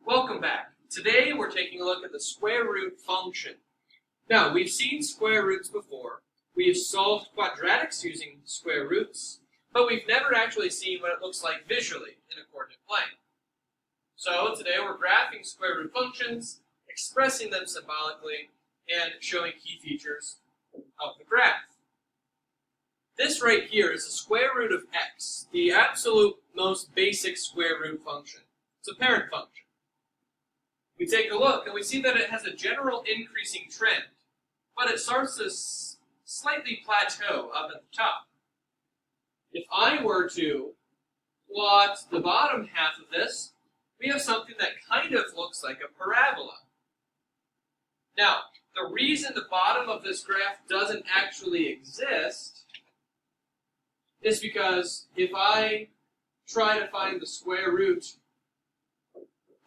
Welcome back. Today we're taking a look at the square root function. Now, we've seen square roots before. We've solved quadratics using square roots, but we've never actually seen what it looks like visually in a coordinate plane. So today we're graphing square root functions, expressing them symbolically, and showing key features of the graph. This right here is the square root of x, the absolute most basic square root function. It's a parent function. We take a look and we see that it has a general increasing trend, but it starts to slightly plateau up at the top. If I were to plot the bottom half of this, we have something that kind of looks like a parabola. Now, the reason the bottom of this graph doesn't actually exist is because if I try to find the square root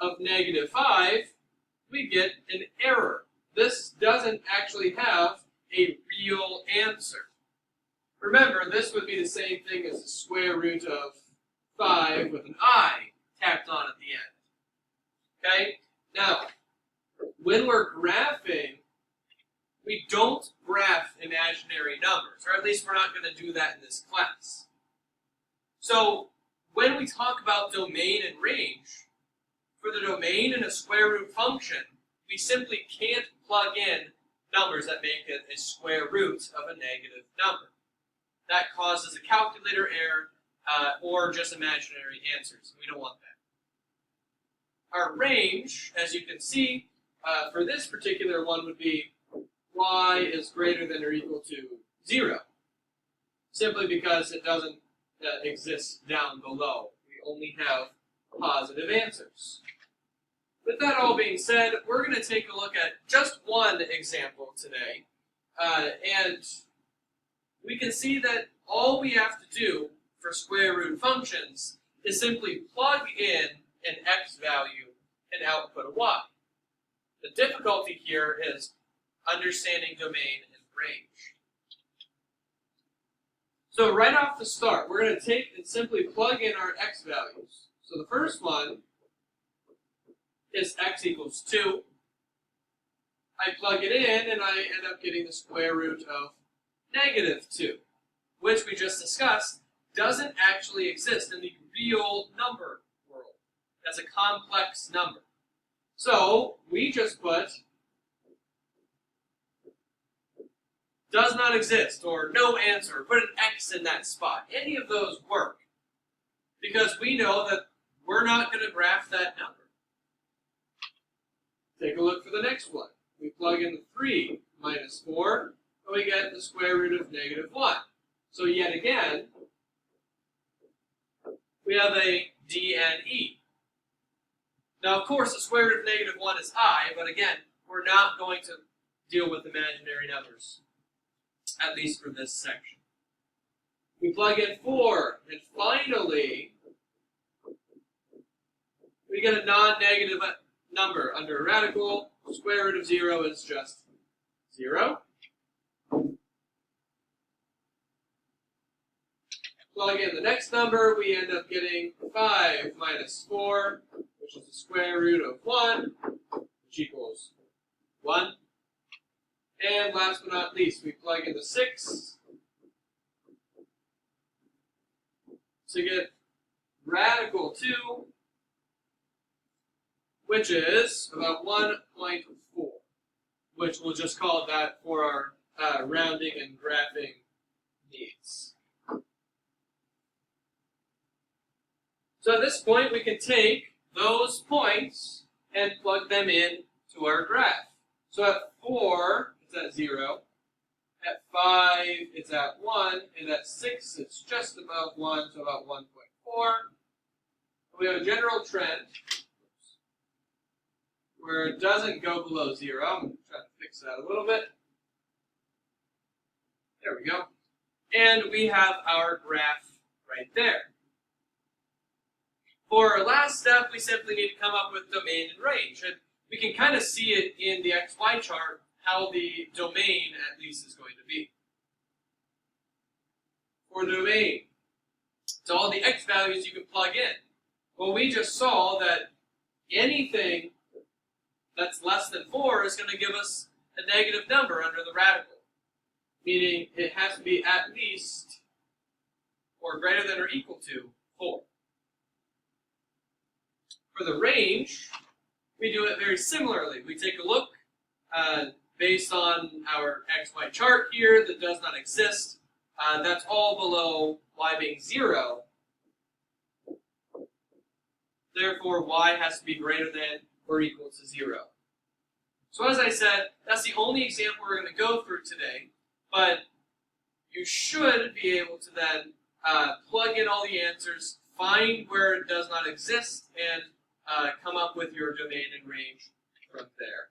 of -5, we get an error. This doesn't actually have a real answer. Remember, this would be the same thing as the square root of 5 with an I tacked on at the end. Okay? Now, when we're graphing, we don't graph imaginary numbers, or at least we're not going to do that in this class. So, when we talk about domain and range, for the domain in a square root function, we simply can't plug in numbers that make it a square root of a negative number. That causes a calculator error or just imaginary answers. We don't want that. Our range, as you can see, for this particular one would be y is greater than or equal to 0, simply because it doesn't exist down below. We only have positive answers. With that all being said, we're going to take a look at just one example today, and we can see that all we have to do for square root functions is simply plug in an x value and output a y. The difficulty here is understanding domain and range. So right off the start, we're going to take and simply plug in our x values. So the first one is x equals 2. I plug it in and I end up getting the square root of -2, which we just discussed doesn't actually exist in the real number world as a complex number. So we just put does not exist or no answer, put an X in that spot. Any of those work because we know that we're not going to graph that number. Take a look for the next one. We plug in 3 minus 4, and we get the square root of -1. So yet again, we have a D and E. Now, of course, the square root of -1 is I, but again, we're not going to deal with imaginary numbers, at least for this section. We plug in 4, and finally, we get a non-negative number under a radical. Square root of 0 is just 0. Plug in the next number, we end up getting 5 minus 4, which is the square root of 1, which equals 1. And last but not least, we plug in the 6 to get radical 2, which is about 1.4, which we'll just call that for our rounding and graphing needs. So at this point, we can take those points and plug them in to our graph. So at 4, it's at 0. At 5, it's at 1. And at 6, it's just above 1, so about 1.4. We have a general trend where it doesn't go below 0. I'm going to try to fix that a little bit. There we go. And we have our graph right there. For our last step, we simply need to come up with domain and range. And we can kind of see it in the XY chart, how the domain at least is going to be. For the domain, so all the x values you can plug in. Well, we just saw that anything that's less than 4 is going to give us a negative number under the radical, meaning it has to be at least or greater than or equal to 4. For the range, we do it very similarly. We take a look based on our xy chart here that does not exist. That's all below y being 0. Therefore, y has to be greater than or equal to 0. So as I said, that's the only example we're going to go through today, but you should be able to then plug in all the answers, find where it does not exist, and come up with your domain and range from there.